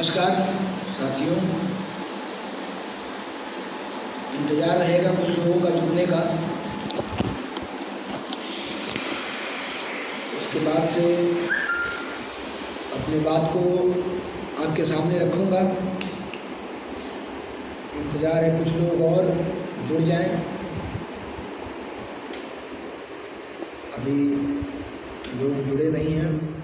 नमस्कार साथियों। इंतज़ार रहेगा कुछ लोगों का जुड़ने का, उसके बाद से अपनी बात को आपके सामने रखूँगा। इंतज़ार है कुछ लोग और जुड़ जाएं। अभी लोग जुड़े नहीं हैं।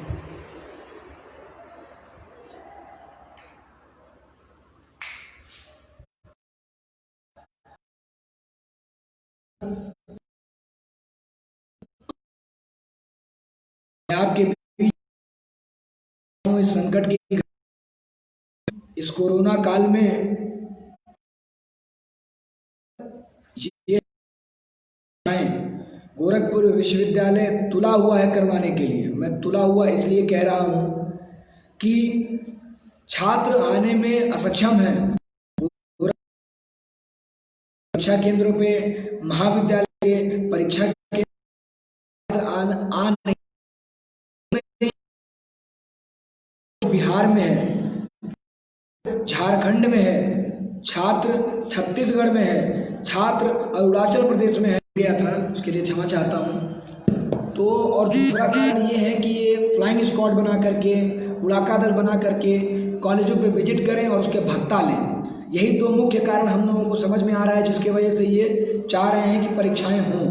आपके बीच इस संकट के, इस कोरोना काल में ये गोरखपुर विश्वविद्यालय तुला हुआ है करवाने के लिए। मैं तुला हुआ इसलिए कह रहा हूँ कि छात्र आने में असक्षम हैं। परीक्षा केंद्रों पे, महाविद्यालय के परीक्षा केंद्र आ नहीं, बिहार में है, झारखंड में है, छात्र छत्तीसगढ़ में है, छात्र अरुणाचल प्रदेश में है। गया था, उसके लिए क्षमा चाहता हूँ। तो और दूसरा कारण ये है कि ये फ्लाइंग स्क्वाड बना करके, उड़ाका दल बना करके कॉलेजों पे विजिट करें और उसके भत्ता लें। यही दो मुख्य कारण हम लोगों को समझ में आ रहा है, जिसके वजह से ये चाह रहे हैं कि परीक्षाएं हों।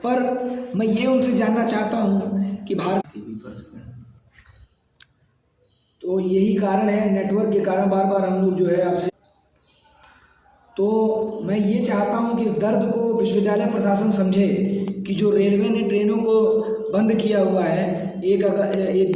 पर मैं ये उनसे जानना चाहता हूँ कि भारत, तो यही कारण है, नेटवर्क के कारण बार बार हम लोग जो है आपसे, तो मैं ये चाहता हूं कि इस दर्द को विश्वविद्यालय प्रशासन समझे कि जो रेलवे ने ट्रेनों को बंद किया हुआ है 1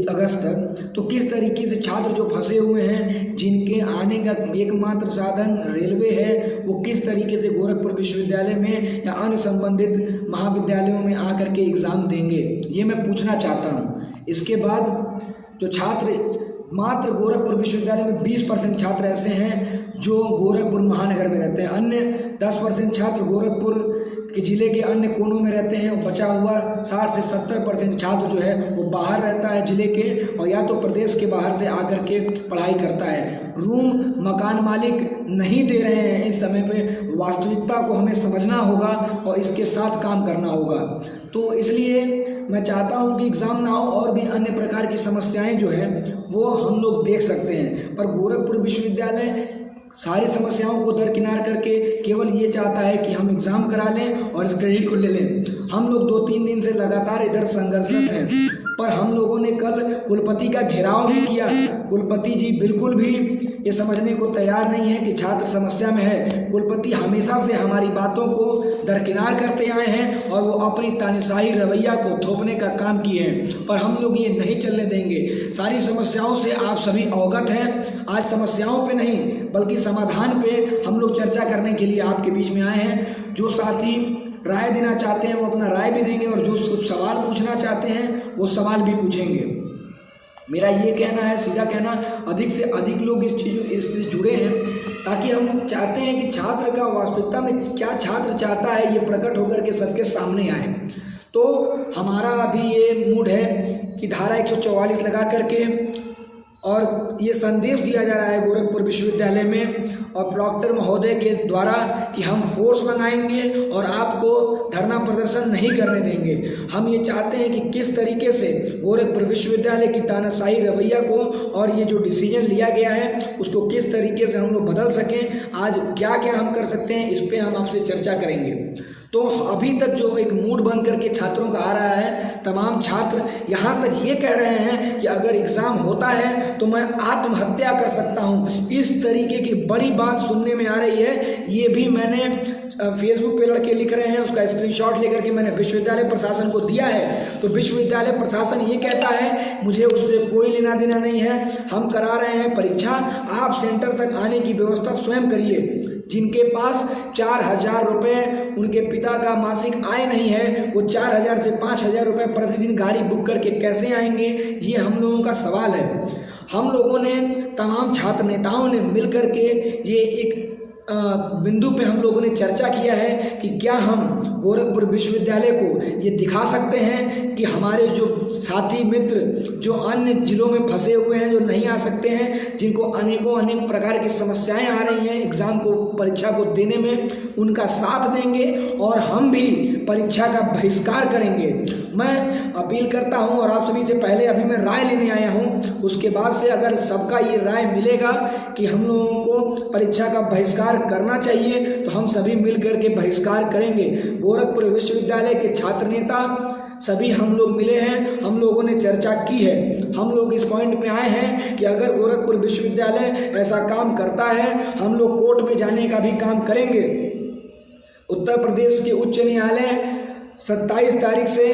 अगस्त तक, तो किस तरीके से छात्र जो फंसे हुए हैं, जिनके आने का एकमात्र साधन रेलवे है, वो किस तरीके से गोरखपुर विश्वविद्यालय में या अन्य संबंधित महाविद्यालयों में आकर के एग्ज़ाम देंगे, ये मैं पूछना चाहता हूँ। इसके बाद जो छात्र, मात्र गोरखपुर विश्वविद्यालय में 20% छात्र ऐसे हैं जो गोरखपुर महानगर में रहते हैं, अन्य 10% छात्र गोरखपुर के ज़िले के अन्य कोनों में रहते हैं। बचा हुआ 60 से 70% छात्र जो है वो बाहर रहता है ज़िले के, और या तो प्रदेश के बाहर से आकर के पढ़ाई करता है। रूम मकान मालिक नहीं दे रहे हैं इस समय पे। वास्तविकता को हमें समझना होगा और इसके साथ काम करना होगा। तो इसलिए मैं चाहता हूं कि एग्ज़ाम ना हो, और भी अन्य प्रकार की समस्याएं जो हैं वो हम लोग देख सकते हैं। पर गोरखपुर विश्वविद्यालय सारी समस्याओं को दरकिनार करके केवल ये चाहता है कि हम एग्ज़ाम करा लें और इस क्रेडिट को ले लें। हम लोग 2-3 दिन से लगातार इधर संघर्षरत हैं, पर हम लोगों ने कल कुलपति का घेराव भी किया। कुलपति जी बिल्कुल भी ये समझने को तैयार नहीं है कि छात्र समस्या में है। कुलपति हमेशा से हमारी बातों को दरकिनार करते आए हैं और वो अपनी तानाशाही रवैया को थोपने का काम किए हैं, पर हम लोग ये नहीं चलने देंगे। सारी समस्याओं से आप सभी अवगत हैं। आज समस्याओं पे नहीं बल्कि समाधान पे हम लोग चर्चा करने के लिए आपके बीच में आए हैं। जो साथी राय देना चाहते हैं वो अपना राय भी देंगे, और जो सवाल पूछना चाहते हैं वो सवाल भी पूछेंगे। मेरा ये कहना है, सीधा कहना, अधिक से अधिक लोग इससे जुड़े हैं, ताकि हम चाहते हैं कि छात्र का वास्तविकता में क्या छात्र चाहता है ये प्रकट होकर के सबके सामने आए। तो हमारा अभी ये मूड है कि धारा 144 लगा करके और ये संदेश दिया जा रहा है गोरखपुर विश्वविद्यालय में और प्रॉक्टर महोदय के द्वारा कि हम फोर्स मंगाएंगे और आपको धरना प्रदर्शन नहीं करने देंगे। हम ये चाहते हैं कि किस तरीके से गोरखपुर विश्वविद्यालय की तानाशाही रवैया को और ये जो डिसीजन लिया गया है उसको किस तरीके से हम लोग बदल सकें। आज क्या क्या हम कर सकते हैं इस पर हम आपसे चर्चा करेंगे। तो अभी तक जो एक मूड बन करके छात्रों का आ रहा है, तमाम छात्र यहाँ तक ये कह रहे हैं कि अगर एग्ज़ाम होता है तो मैं आत्महत्या कर सकता हूँ। इस तरीके की बड़ी बात सुनने में आ रही है। ये भी मैंने फेसबुक पे लड़के लिख रहे हैं, उसका स्क्रीनशॉट लेकर के मैंने विश्वविद्यालय प्रशासन को दिया है। तो विश्वविद्यालय प्रशासन ये कहता है मुझे उससे कोई लेना देना नहीं है, हम करा रहे हैं परीक्षा, आप सेंटर तक आने की व्यवस्था स्वयं करिए। जिनके पास 4,000 रुपये उनके पिता का मासिक आय नहीं है, वो 4,000 से 5,000 रुपये प्रतिदिन गाड़ी बुक करके कैसे आएंगे, ये हम लोगों का सवाल है। हम लोगों ने, तमाम छात्र नेताओं ने मिल करके ये एक बिंदु पे हम लोगों ने चर्चा किया है कि क्या हम गोरखपुर विश्वविद्यालय को ये दिखा सकते हैं कि हमारे जो साथी मित्र जो अन्य जिलों में फंसे हुए हैं, जो नहीं आ सकते हैं, जिनको अनेक प्रकार की समस्याएं आ रही हैं एग्ज़ाम को, परीक्षा को देने में, उनका साथ देंगे और हम भी परीक्षा का बहिष्कार करेंगे। मैं अपील करता हूं और आप सभी से पहले अभी मैं राय लेने आया हूं, उसके बाद से अगर सबका ये राय मिलेगा कि हम लोगों को परीक्षा का बहिष्कार करना चाहिए तो हम सभी मिलकर के बहिष्कार करेंगे। गोरखपुर विश्वविद्यालय के छात्र नेता सभी हम लोग मिले हैं, हम लोगों ने चर्चा की है। हम लोग इस पॉइंट पे आए हैं कि अगर गोरखपुर विश्वविद्यालय ऐसा काम करता है, हम लोग कोर्ट में जाने का भी काम करेंगे। उत्तर प्रदेश के उच्च न्यायालय 27 तारीख से,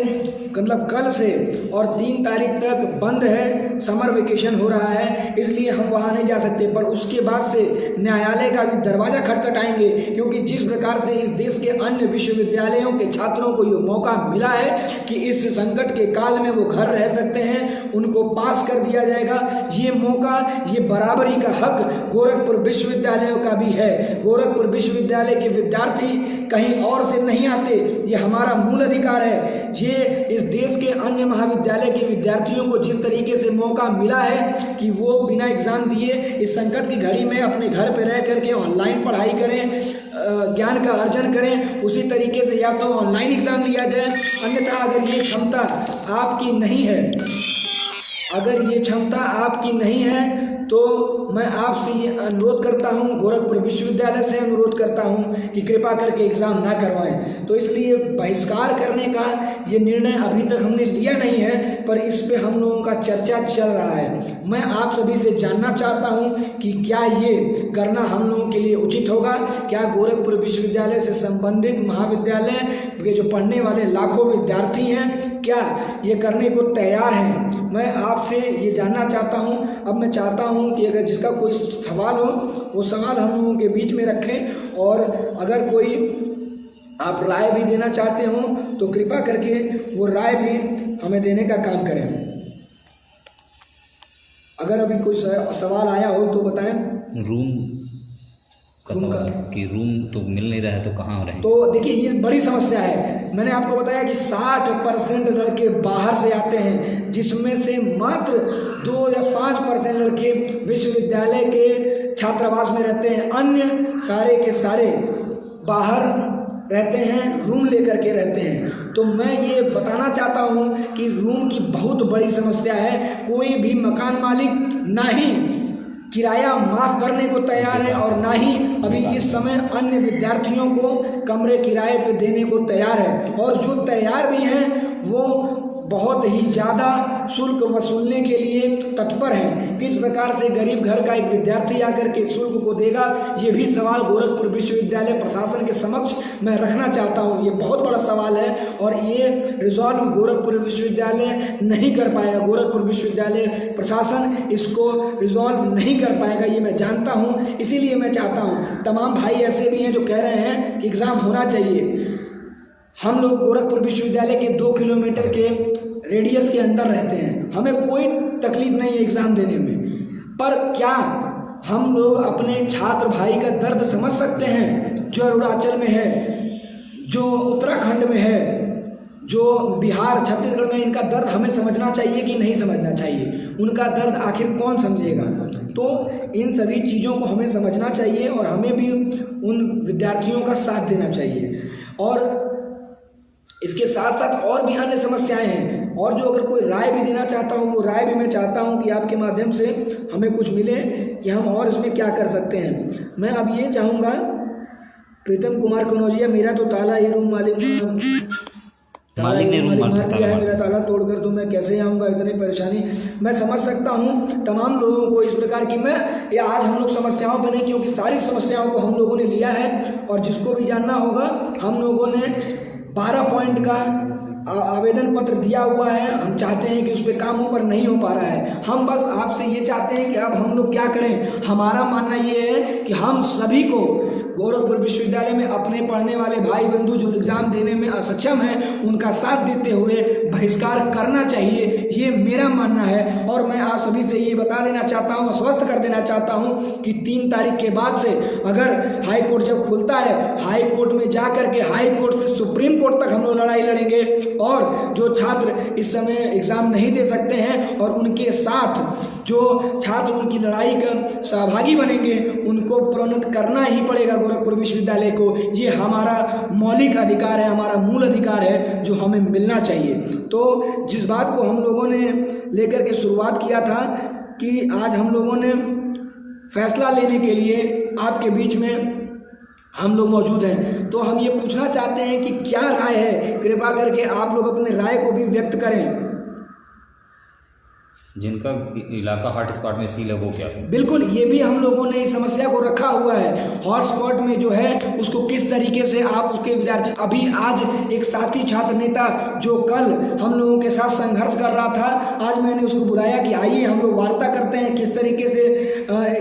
मतलब कल से, और 3 तारीख तक बंद है, समर वेकेशन हो रहा है, इसलिए हम वहाँ नहीं जा सकते। पर उसके बाद से न्यायालय का भी दरवाज़ा खटखटाएंगे, क्योंकि जिस प्रकार से इस देश के अन्य विश्वविद्यालयों के छात्रों को ये मौका मिला है कि इस संकट के काल में वो घर रह सकते हैं, उनको पास कर दिया जाएगा। ये मौका, ये बराबरी का हक गोरखपुर विश्वविद्यालयों का भी है। गोरखपुर विश्वविद्यालय के विद्यार्थी कहीं और से नहीं आते, ये हमारा मूल अधिकार है। ये इस देश के अन्य महाविद्यालय के विद्यार्थियों को जिस तरीके से मौका मिला है कि वो बिना एग्जाम दिए इस संकट की घड़ी में अपने घर पे रह करके ऑनलाइन पढ़ाई करें, ज्ञान का अर्जन करें, उसी तरीके से या तो ऑनलाइन एग्जाम लिया जाए। अन्यथा अगर ये क्षमता आपकी नहीं है, अगर ये क्षमता आपकी नहीं है तो मैं आपसे ये अनुरोध करता हूँ, गोरखपुर विश्वविद्यालय से अनुरोध करता हूँ कि कृपा करके एग्ज़ाम ना करवाएं। तो इसलिए बहिष्कार करने का ये निर्णय अभी तक हमने लिया नहीं है, पर इस पे हम लोगों का चर्चा चल रहा है। मैं आप सभी से जानना चाहता हूँ कि क्या ये करना हम लोगों के लिए उचित होगा? क्या गोरखपुर विश्वविद्यालय से संबंधित महाविद्यालय के जो पढ़ने वाले लाखों विद्यार्थी हैं, क्या ये करने को तैयार हैं? मैं आपसे ये जानना चाहता हूँ। अब मैं चाहता हूँ कि अगर जिसका कोई सवाल हो वो सवाल हम लोगों के बीच में रखें, और अगर कोई आप राय भी देना चाहते हो तो कृपा करके वो राय भी हमें देने का काम करें। अगर अभी कोई सवाल आया हो तो बताएं। रूम का सवाल कि रूम तो मिल नहीं रहा है तो कहाँ रहें? तो देखिए, ये बड़ी समस्या है। मैंने आपको बताया कि 60% लड़के बाहर से आते हैं, जिसमें से मात्र 2 या 5% लड़के विश्वविद्यालय के छात्रावास में रहते हैं। अन्य सारे के सारे बाहर रहते हैं, रूम लेकर के रहते हैं। तो मैं ये बताना चाहता हूँ कि रूम की बहुत बड़ी समस्या है। कोई भी मकान मालिक ना ही किराया माफ़ करने को तैयार है और ना ही अभी इस समय अन्य विद्यार्थियों को कमरे किराए पे देने को तैयार है। और जो तैयार भी हैं वो बहुत ही ज़्यादा शुल्क वसूलने के लिए तत्पर हैं। किस प्रकार से गरीब घर का एक विद्यार्थी आकर के शुल्क को देगा, ये भी सवाल गोरखपुर विश्वविद्यालय प्रशासन के समक्ष मैं रखना चाहता हूँ। ये बहुत बड़ा सवाल है और ये रिजॉल्व गोरखपुर विश्वविद्यालय नहीं कर पाएगा। गोरखपुर विश्वविद्यालय प्रशासन इसको रिजॉल्व नहीं कर पाएगा, ये मैं जानता हूँ। इसीलिए मैं चाहता हूँ, तमाम भाई ऐसे भी हैं जो कह रहे हैं कि एग्ज़ाम होना चाहिए। हम लोग गोरखपुर विश्वविद्यालय के 2 किलोमीटर के रेडियस के अंदर रहते हैं, हमें कोई तकलीफ नहीं है एग्ज़ाम देने में। पर क्या हम लोग अपने छात्र भाई का दर्द समझ सकते हैं जो अरुणाचल में है, जो उत्तराखंड में है, जो बिहार छत्तीसगढ़ में? इनका दर्द हमें समझना चाहिए कि नहीं समझना चाहिए? उनका दर्द आखिर कौन समझेगा? तो इन सभी चीज़ों को हमें समझना चाहिए और हमें भी उन विद्यार्थियों का साथ देना चाहिए। और इसके साथ साथ और भी अन्य समस्याएं हैं, और जो अगर कोई राय भी देना चाहता हूँ वो राय भी मैं चाहता हूँ कि आपके माध्यम से हमें कुछ मिले कि हम और इसमें क्या कर सकते हैं। मैं अब ये चाहूँगा, प्रीतम कुमार कनौजिया, मेरा तो ताला ही रूम मालिक ने रूम मार दिया है, मेरा ताला तोड़कर, तो मैं कैसे आऊँगा? इतनी परेशानी मैं समझ सकता हूँ तमाम लोगों को इस प्रकार की। मैं ये आज हम लोग समस्याओं पर नहीं, क्योंकि सारी समस्याओं को हम लोगों ने लिया है और जिसको भी जानना होगा, हम लोगों ने 12 पॉइंट का आवेदन पत्र दिया हुआ है। हम चाहते हैं कि उस पर काम ऊपर नहीं हो पा रहा है। हम बस आपसे ये चाहते हैं कि अब हम लोग क्या करें। हमारा मानना ये है कि हम सभी को गोरखपुर विश्वविद्यालय में अपने पढ़ने वाले भाई बंधु जो एग्जाम देने में असक्षम हैं उनका साथ देते हुए बहिष्कार करना चाहिए, ये मेरा मानना है। और मैं आप सभी से ये बता देना चाहता हूँ, आश्वस्त कर देना चाहता हूँ कि 3 तारीख के बाद से अगर हाई कोर्ट जब खुलता है, हाई कोर्ट में जा करके हाई कोर्ट से सुप्रीम कोर्ट तक हम लोग लड़ाई लड़ेंगे। और जो छात्र इस समय एग्जाम नहीं दे सकते हैं और उनके साथ जो छात्र उनकी लड़ाई का सहभागी बनेंगे उनको प्रोन्नत करना ही पड़ेगा गोरखपुर विश्वविद्यालय को। ये हमारा मौलिक अधिकार है, हमारा मूल अधिकार है जो हमें मिलना चाहिए। तो जिस बात को हम लोगों ने लेकर के शुरुआत किया था कि आज हम लोगों ने फैसला लेने के लिए आपके बीच में हम लोग मौजूद हैं, तो हम ये पूछना चाहते हैं कि क्या राय है, कृपा करके आप लोग अपने राय को भी व्यक्त करें। जिनका इलाका हॉटस्पॉट में सील है वो क्या है? बिल्कुल, ये भी हम लोगों ने इस समस्या को रखा हुआ है। हॉटस्पॉट में जो है उसको किस तरीके से आप उसके विद्यार्थी, अभी आज एक साथी छात्र नेता जो कल हम लोगों के साथ संघर्ष कर रहा था, आज मैंने उसको बुलाया कि आइए हम लोग वार्ता करते हैं किस तरीके से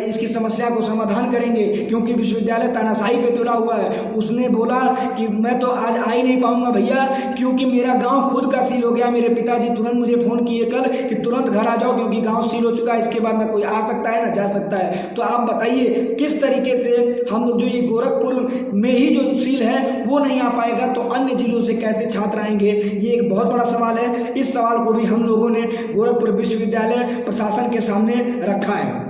इसकी समस्या को समाधान करेंगे, क्योंकि विश्वविद्यालय तानाशाही पे तुला हुआ है। उसने बोला कि मैं तो आज आ ही नहीं पाऊंगा भैया, क्योंकि मेरा गाँव खुद का सील हो गया। मेरे पिताजी तुरंत मुझे फोन किए कल कि तुरंत घर आ जाओ क्योंकि गांव सील हो चुका है, इसके बाद ना कोई आ सकता है ना जा सकता है। तो आप बताइए किस तरीके से हम लोग जो ये गोरखपुर में ही जो सील है वो नहीं आ पाएगा तो अन्य जिलों से कैसे छात्र आएंगे, ये एक बहुत बड़ा सवाल है। इस सवाल को भी हम लोगों ने गोरखपुर विश्वविद्यालय प्रशासन के सामने रखा है।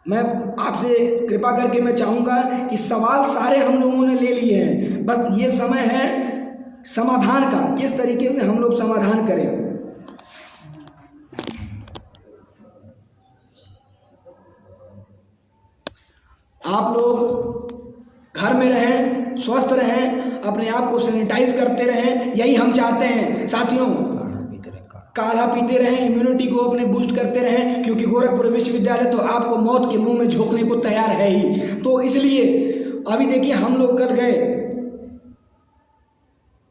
मैं आपसे कृपा करके मैं चाहूँगा कि सवाल सारे हम लोगों ने ले लिए हैं, बस ये समय है समाधान का, किस तरीके से हम लोग समाधान करें। आप लोग घर में रहें, स्वस्थ रहें, अपने आप को सैनिटाइज करते रहें, यही हम चाहते हैं साथियों। काढ़ा पीते रहें, इम्यूनिटी को अपने बूस्ट करते रहें, क्योंकि गोरखपुर विश्वविद्यालय तो आपको मौत के मुंह में झोंकने को तैयार है ही। तो इसलिए अभी देखिए हम लोग कल गए,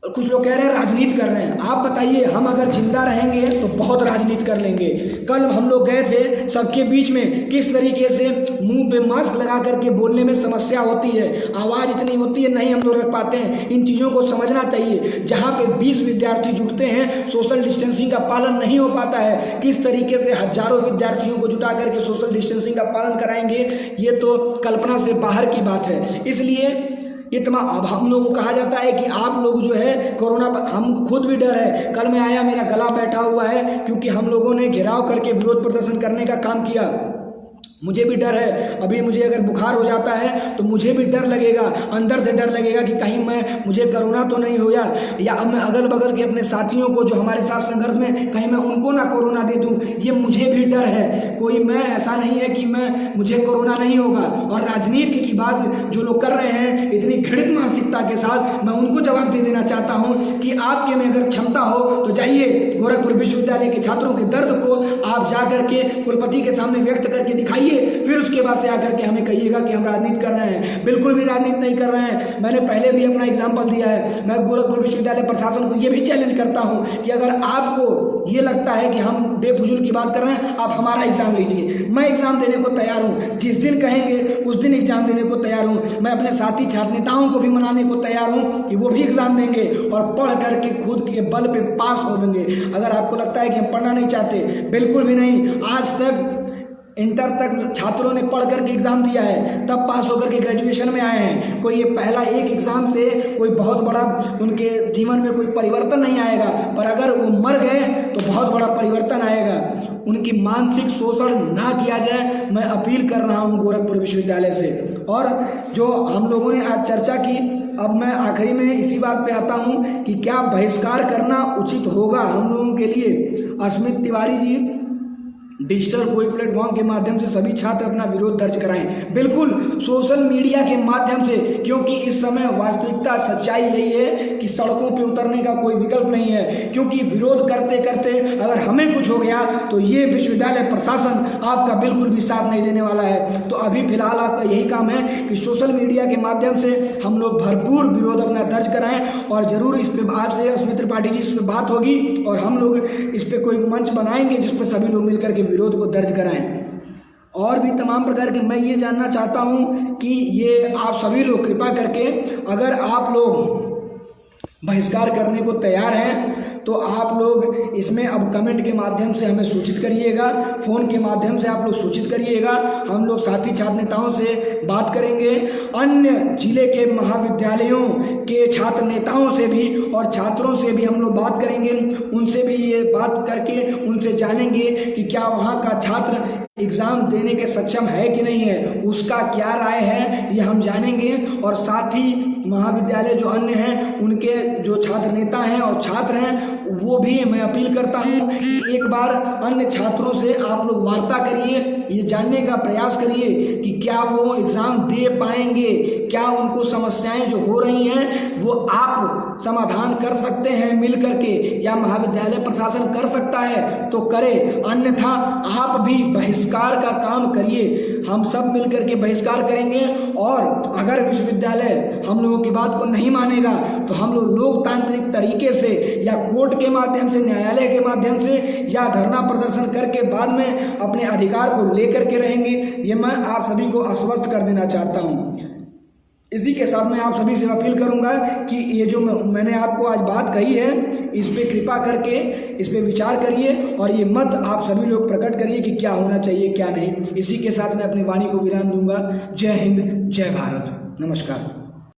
कुछ लोग कह रहे हैं राजनीति कर रहे हैं। आप बताइए, हम अगर जिंदा रहेंगे तो बहुत राजनीति कर लेंगे। कल हम लोग गए थे, सबके बीच में किस तरीके से मुंह पे मास्क लगा करके बोलने में समस्या होती है, आवाज़ इतनी होती है, नहीं हम लोग रख पाते हैं। इन चीज़ों को समझना चाहिए। जहाँ पे 20 विद्यार्थी जुटते हैं, सोशल डिस्टेंसिंग का पालन नहीं हो पाता है, किस तरीके से हजारों विद्यार्थियों को जुटा करके सोशल डिस्टेंसिंग का पालन कराएंगे, ये तो कल्पना से बाहर की बात है। इसलिए इतना अब हम लोगों को कहा जाता है कि आप लोग जो है कोरोना पर, हम खुद भी डर है। कल मैं आया, मेरा गला बैठा हुआ है, क्योंकि हम लोगों ने घेराव करके विरोध प्रदर्शन करने का काम किया। मुझे भी डर है, अभी मुझे अगर बुखार हो जाता है तो मुझे भी डर लगेगा, अंदर से डर लगेगा कि कहीं मुझे कोरोना तो नहीं हो गया, या अब मैं अगल बगल के अपने साथियों को जो हमारे साथ संघर्ष में, कहीं मैं उनको ना कोरोना दे दूं, ये मुझे भी डर है। कोई मैं ऐसा नहीं है कि मुझे कोरोना नहीं होगा। और राजनीति की बात जो लोग कर रहे हैं इतनी घृणित मानसिकता के साथ, मैं उनको जवाब दे देना चाहता हूँ कि आपके में अगर क्षमता हो तो जाइए गोरखपुर विश्वविद्यालय के छात्रों के दर्द को आप जा करके कुलपति के सामने व्यक्त करके दिखाइए, फिर उसके बाद से आकर के हमें कहिएगा कि हम राजनीति कर रहे हैं। बिल्कुल भी राजनीति नहीं कर रहे हैं। मैंने पहले भी अपना एग्जाम्पल दिया है। मैं गोरखपुर विश्वविद्यालय प्रशासन को ये भी चैलेंज करता हूं कि अगर आपको ये लगता है कि हम बेफजूल की बात कर रहे हैं, आप हमारा एग्जाम लीजिए, मैं एग्जाम देने को तैयार हूँ। जिस दिन कहेंगे उस दिन एग्जाम देने को तैयार हूँ। मैं अपने साथी छात्र नेताओं को भी मनाने को तैयार हूँ कि वो भी एग्जाम देंगे और पढ़ करके खुद के बल पे पास हो जाएंगे। अगर आपको लगता है कि हम पढ़ना नहीं चाहते, बिल्कुल भी नहीं। आज तक इंटर तक छात्रों ने पढ़ करके एग्जाम दिया है, तब पास होकर के ग्रेजुएशन में आए हैं। कोई ये पहला एक एग्जाम से कोई बहुत बड़ा उनके जीवन में कोई परिवर्तन नहीं आएगा, पर अगर वो मर गए तो बहुत बड़ा परिवर्तन आएगा। उनकी मानसिक शोषण ना किया जाए, मैं अपील कर रहा हूँ गोरखपुर विश्वविद्यालय से। और जो हम लोगों ने आज चर्चा की, अब मैं आखिरी में इसी बात पे आता हूँ कि क्या बहिष्कार करना उचित होगा हम लोगों के लिए। अस्मित तिवारी जी, डिजिटल कोई प्लेटफॉर्म के माध्यम से सभी छात्र अपना विरोध दर्ज कराएं। बिल्कुल सोशल मीडिया के माध्यम से, क्योंकि इस समय वास्तविकता सच्चाई यही है कि सड़कों पे उतरने का कोई विकल्प नहीं है। क्योंकि विरोध करते करते अगर हमें कुछ हो गया तो ये विश्वविद्यालय प्रशासन आपका बिल्कुल भी साथ नहीं देने वाला है। तो अभी फिलहाल आपका यही काम है कि सोशल मीडिया के माध्यम से हम लोग भरपूर विरोध अपना दर्ज कराएं, और जरूर इस पर आपसे अस्मित त्रिपाठी जी इस पर बात होगी और हम लोग इस पर कोई मंच बनाएंगे जिस पर सभी लोग मिलकर के विरोध को दर्ज कराएं। और भी तमाम प्रकार के। मैं ये जानना चाहता हूँ कि ये आप सभी लोग कृपा करके, अगर आप लोग बहिष्कार करने को तैयार हैं तो आप लोग इसमें अब कमेंट के माध्यम से हमें सूचित करिएगा, फ़ोन के माध्यम से आप लोग सूचित करिएगा। हम लोग साथी छात्र नेताओं से बात करेंगे, अन्य जिले के महाविद्यालयों के छात्र नेताओं से भी और छात्रों से भी हम लोग बात करेंगे। उनसे भी ये बात करके उनसे जानेंगे कि क्या वहाँ का छात्र एग्ज़ाम देने के सक्षम है कि नहीं है, उसका क्या राय है, ये हम जानेंगे। और साथ ही महाविद्यालय जो अन्य हैं, उनके जो छात्र नेता हैं और छात्र हैं, वो भी मैं अपील करता हूँ कि एक बार अन्य छात्रों से आप लोग वार्ता करिए, ये जानने का प्रयास करिए कि क्या वो एग्ज़ाम दे पाएंगे, क्या उनको समस्याएं जो हो रही हैं वो आप समाधान कर सकते हैं मिल करके, या महाविद्यालय प्रशासन कर सकता है तो करे, अन्यथा आप भी बहिष्कार का काम करिए। हम सब मिल करके बहिष्कार करेंगे और अगर विश्वविद्यालय हम लोगों की बात को नहीं मानेगा तो हम लोग लोकतांत्रिक तरीके से या कोर्ट के माध्यम से, न्यायालय के माध्यम से या धरना प्रदर्शन करके बाद में अपने अधिकार को लेकर के रहेंगे। ये मैं आप सभी को आश्वस्त कर देना चाहता हूँ। इसी के साथ मैं आप सभी से अपील करूंगा कि ये जो मैंने आपको आज बात कही है, इस पे कृपा करके इस पे विचार करिए और ये मत आप सभी लोग प्रकट करिए कि क्या होना चाहिए क्या नहीं। इसी के साथ मैं अपनी वाणी को विराम दूंगा। जय हिंद, जय भारत, नमस्कार।